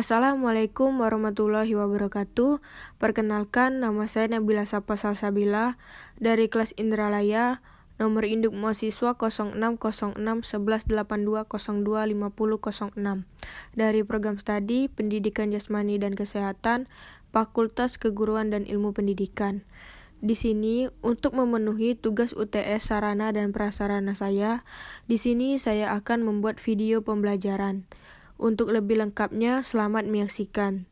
Assalamualaikum warahmatullahi wabarakatuh. Perkenalkan, nama saya Nabila Sapa Salsabila dari kelas Indralaya, nomor induk mahasiswa 06061182025006 dari program studi Pendidikan Jasmani dan Kesehatan, Fakultas Keguruan dan Ilmu Pendidikan. Di sini untuk memenuhi tugas UTS sarana dan prasarana saya, di sini saya akan membuat video pembelajaran. Untuk lebih lengkapnya, selamat menyaksikan.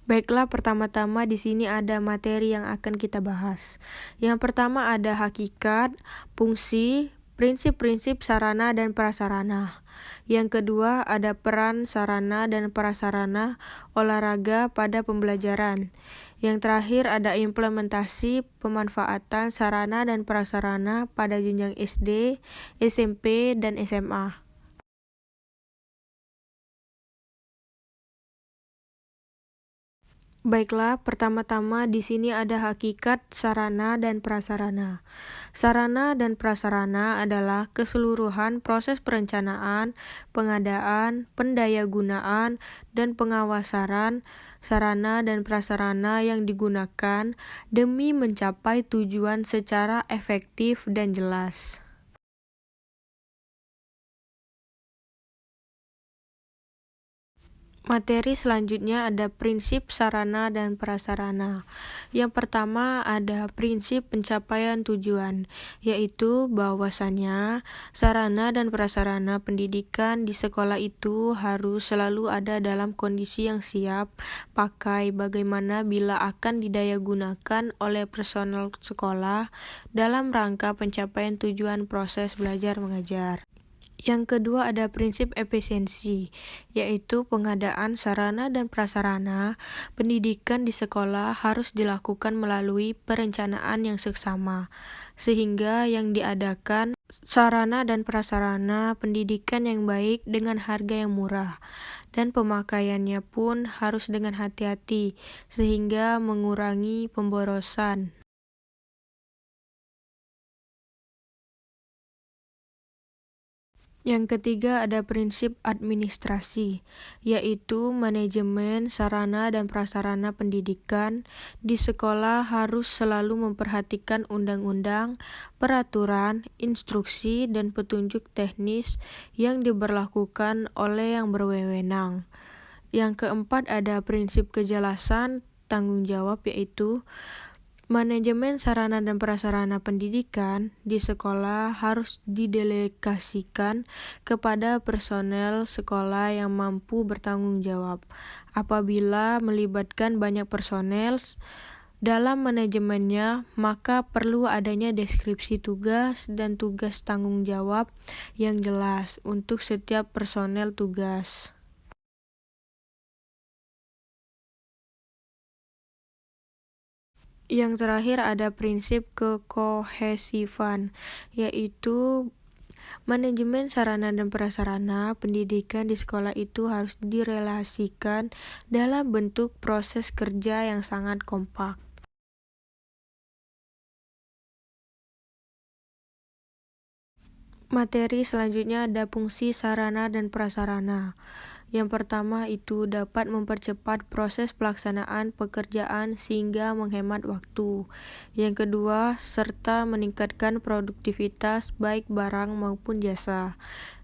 Baiklah, pertama-tama di sini ada materi yang akan kita bahas. Yang pertama ada hakikat, fungsi, prinsip-prinsip sarana dan prasarana. Yang kedua ada peran sarana dan prasarana olahraga pada pembelajaran. Yang terakhir ada implementasi pemanfaatan sarana dan prasarana pada jenjang SD, SMP, dan SMA. Baiklah, pertama-tama di sini ada hakikat sarana dan prasarana. Sarana dan prasarana adalah keseluruhan proses perencanaan, pengadaan, pendayagunaan, dan pengawasan sarana dan prasarana yang digunakan demi mencapai tujuan secara efektif dan jelas. Materi selanjutnya ada prinsip sarana dan prasarana. Yang pertama ada prinsip pencapaian tujuan, yaitu bahwasannya sarana dan prasarana pendidikan di sekolah itu harus selalu ada dalam kondisi yang siap pakai bagaimana bila akan didayagunakan oleh personel sekolah dalam rangka pencapaian tujuan proses belajar mengajar. Yang kedua ada prinsip efisiensi, yaitu pengadaan sarana dan prasarana pendidikan di sekolah harus dilakukan melalui perencanaan yang seksama, sehingga yang diadakan sarana dan prasarana pendidikan yang baik dengan harga yang murah, dan pemakaiannya pun harus dengan hati-hati, sehingga mengurangi pemborosan. Yang ketiga ada prinsip administrasi, yaitu manajemen sarana dan prasarana pendidikan di sekolah harus selalu memperhatikan undang-undang, peraturan, instruksi, dan petunjuk teknis yang diberlakukan oleh yang berwenang. Yang keempat ada prinsip kejelasan tanggung jawab, yaitu manajemen sarana dan prasarana pendidikan di sekolah harus didelegasikan kepada personel sekolah yang mampu bertanggung jawab. Apabila melibatkan banyak personel dalam manajemennya, maka perlu adanya deskripsi tugas dan tugas tanggung jawab yang jelas untuk setiap personel tugas. Yang terakhir ada prinsip kekohesifan, yaitu manajemen sarana dan prasarana pendidikan di sekolah itu harus direlasikan dalam bentuk proses kerja yang sangat kompak. Materi selanjutnya ada fungsi sarana dan prasarana. Yang pertama itu dapat mempercepat proses pelaksanaan pekerjaan sehingga menghemat waktu. Yang kedua, serta meningkatkan produktivitas baik barang maupun jasa.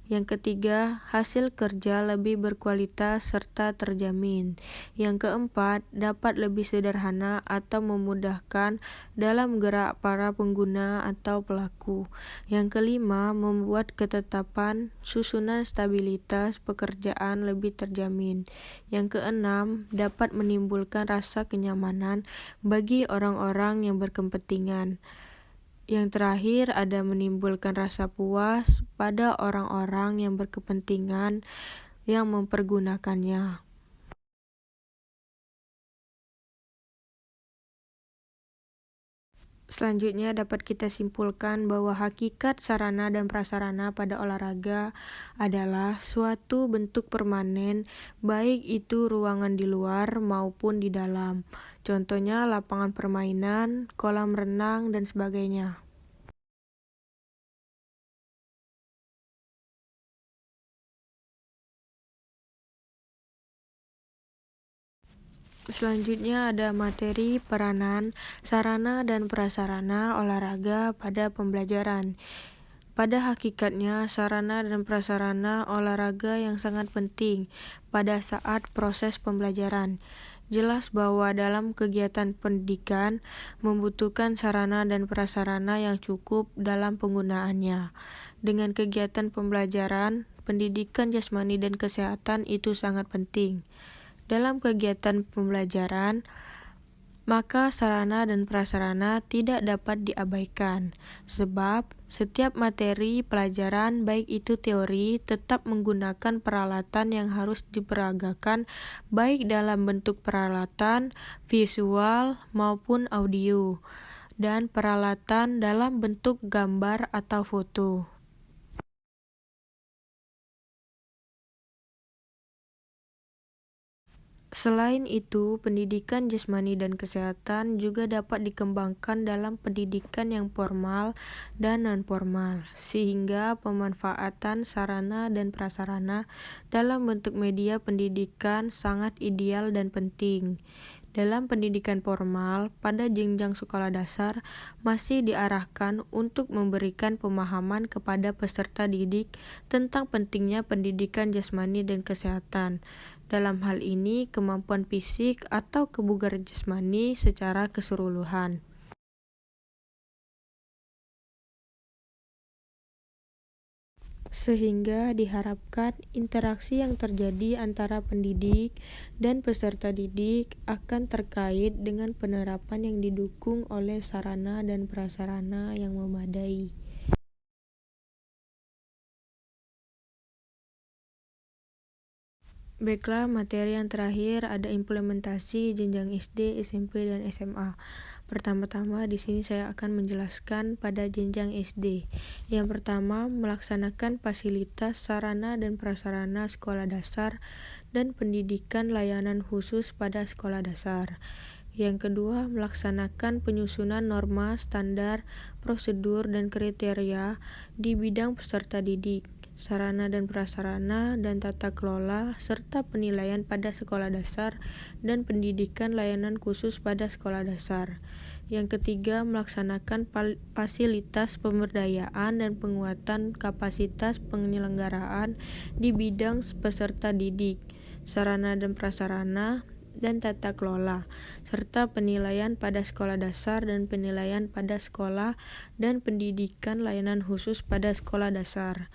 Yang ketiga, hasil kerja lebih berkualitas serta terjamin. Yang keempat, dapat lebih sederhana atau memudahkan dalam gerak para pengguna atau pelaku. Yang kelima, membuat ketetapan susunan stabilitas pekerjaan lebih terjamin. Yang keenam, dapat menimbulkan rasa kenyamanan bagi orang-orang yang berkepentingan. Yang terakhir ada menimbulkan rasa puas pada orang-orang yang berkepentingan yang mempergunakannya. Selanjutnya dapat kita simpulkan bahwa hakikat sarana dan prasarana pada olahraga adalah suatu bentuk permanen, baik itu ruangan di luar maupun di dalam. Contohnya lapangan permainan, kolam renang, dan sebagainya. Selanjutnya ada materi, peranan, sarana dan prasarana olahraga pada pembelajaran. Pada hakikatnya, sarana dan prasarana olahraga yang sangat penting pada saat proses pembelajaran. Jelas bahwa dalam kegiatan pendidikan membutuhkan sarana dan prasarana yang cukup dalam penggunaannya. Dengan kegiatan pembelajaran, pendidikan jasmani dan kesehatan itu sangat penting. Dalam kegiatan pembelajaran, maka sarana dan prasarana tidak dapat diabaikan, sebab setiap materi pelajaran baik itu teori tetap menggunakan peralatan yang harus diperagakan baik dalam bentuk peralatan visual maupun audio, dan peralatan dalam bentuk gambar atau foto. Selain itu, pendidikan jasmani dan kesehatan juga dapat dikembangkan dalam pendidikan yang formal dan non-formal, sehingga pemanfaatan sarana dan prasarana dalam bentuk media pendidikan sangat ideal dan penting. Dalam pendidikan formal, pada jenjang sekolah dasar, masih diarahkan untuk memberikan pemahaman kepada peserta didik tentang pentingnya pendidikan jasmani dan kesehatan. Dalam hal ini, kemampuan fisik atau kebugaran jasmani secara keseluruhan. Sehingga diharapkan interaksi yang terjadi antara pendidik dan peserta didik akan terkait dengan penerapan yang didukung oleh sarana dan prasarana yang memadai. Baiklah, materi yang terakhir ada implementasi jenjang SD, SMP, dan SMA. Pertama-tama di sini saya akan menjelaskan pada jenjang SD. Yang pertama, melaksanakan fasilitas sarana dan prasarana sekolah dasar dan pendidikan layanan khusus pada sekolah dasar. Yang kedua, melaksanakan penyusunan norma, standar, prosedur, dan kriteria di bidang peserta didik, sarana dan prasarana, dan tata kelola, serta penilaian pada sekolah dasar dan pendidikan layanan khusus pada sekolah dasar. Yang ketiga, melaksanakan fasilitas pemberdayaan dan penguatan kapasitas penyelenggaraan di bidang peserta didik, sarana dan prasarana, dan tata kelola, serta penilaian pada sekolah dasar dan penilaian pada sekolah dan pendidikan layanan khusus pada sekolah dasar.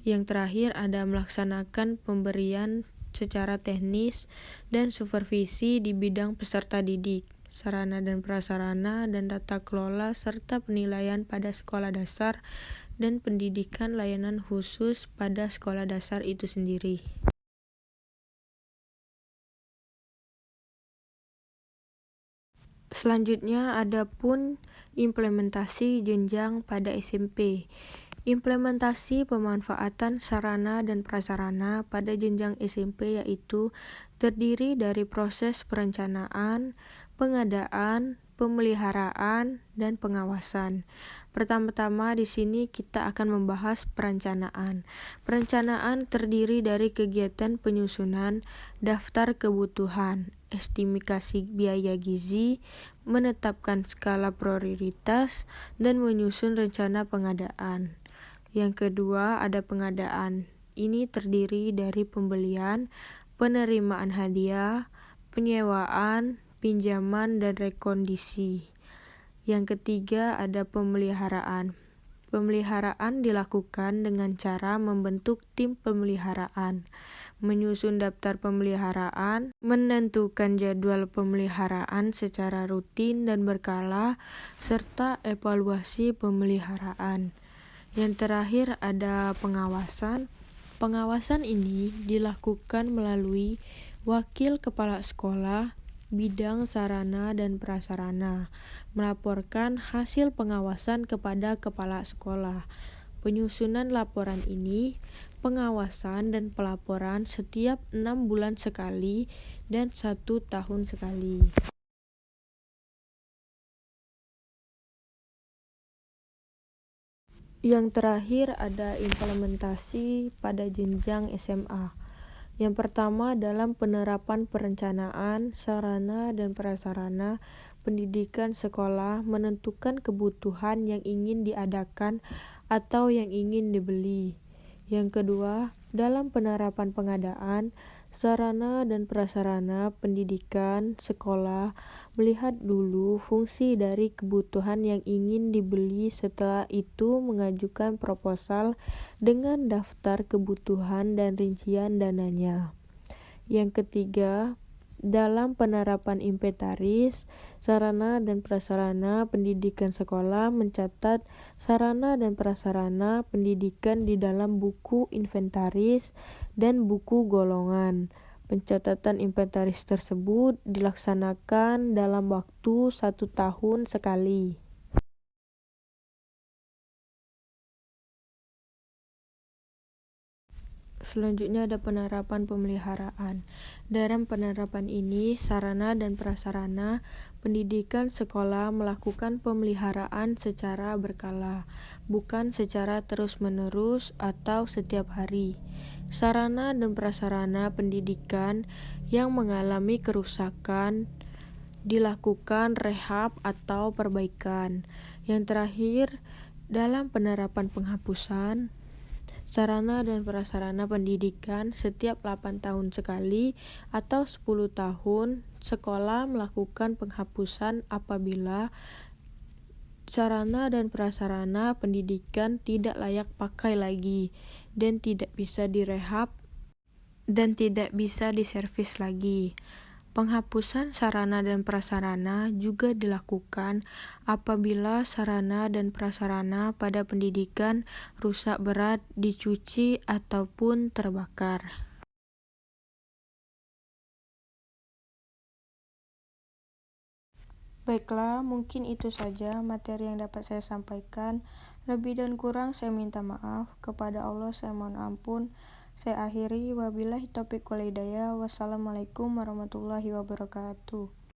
Yang terakhir ada melaksanakan pemberian secara teknis dan supervisi di bidang peserta didik, sarana dan prasarana, dan tata kelola, serta penilaian pada sekolah dasar dan pendidikan layanan khusus pada sekolah dasar itu sendiri. Selanjutnya ada pun implementasi jenjang pada SMP. Implementasi pemanfaatan sarana dan prasarana pada jenjang SMP yaitu terdiri dari proses perencanaan, pengadaan, pemeliharaan, dan pengawasan. Pertama-tama di sini kita akan membahas perencanaan. Perencanaan terdiri dari kegiatan penyusunan daftar kebutuhan, estimasi biaya gizi, menetapkan skala prioritas, dan menyusun rencana pengadaan. Yang kedua ada pengadaan. Ini terdiri dari pembelian, penerimaan hadiah, penyewaan, pinjaman, dan rekondisi. Yang ketiga ada pemeliharaan. Pemeliharaan dilakukan dengan cara membentuk tim pemeliharaan, menyusun daftar pemeliharaan, menentukan jadwal pemeliharaan secara rutin dan berkala, serta evaluasi pemeliharaan. Yang terakhir ada pengawasan. Pengawasan ini dilakukan melalui wakil kepala sekolah, bidang sarana dan prasarana, melaporkan hasil pengawasan kepada kepala sekolah. Penyusunan laporan ini, pengawasan dan pelaporan setiap 6 bulan sekali dan 1 tahun sekali. Yang terakhir ada implementasi pada jenjang SMA. Yang pertama, dalam penerapan perencanaan, sarana dan prasarana pendidikan sekolah menentukan kebutuhan yang ingin diadakan atau yang ingin dibeli. Yang kedua, dalam penerapan pengadaan, sarana dan prasarana pendidikan sekolah melihat dulu fungsi dari kebutuhan yang ingin dibeli, setelah itu mengajukan proposal dengan daftar kebutuhan dan rincian dananya. Yang ketiga, dalam penerapan inventaris, sarana dan prasarana pendidikan sekolah mencatat sarana dan prasarana pendidikan di dalam buku inventaris dan buku golongan. Pencatatan inventaris tersebut dilaksanakan dalam waktu 1 tahun sekali. Selanjutnya ada penerapan pemeliharaan. Dalam penerapan ini, sarana dan prasarana pendidikan sekolah melakukan pemeliharaan secara berkala, bukan secara terus-menerus atau setiap hari. Sarana dan prasarana pendidikan yang mengalami kerusakan dilakukan rehab atau perbaikan. Yang terakhir, dalam penerapan penghapusan, sarana dan prasarana pendidikan setiap 8 tahun sekali atau 10 tahun, sekolah melakukan penghapusan apabila sarana dan prasarana pendidikan tidak layak pakai lagi dan tidak bisa direhab dan tidak bisa diservis lagi. Penghapusan sarana dan prasarana juga dilakukan apabila sarana dan prasarana pada pendidikan rusak berat, dicuci, ataupun terbakar. Baiklah, mungkin itu saja materi yang dapat saya sampaikan. Lebih dan kurang saya minta maaf. Kepada Allah saya mohon ampun. Saya akhiri, wabillahi taufiq wal hidayah. Wassalamualaikum warahmatullahi wabarakatuh.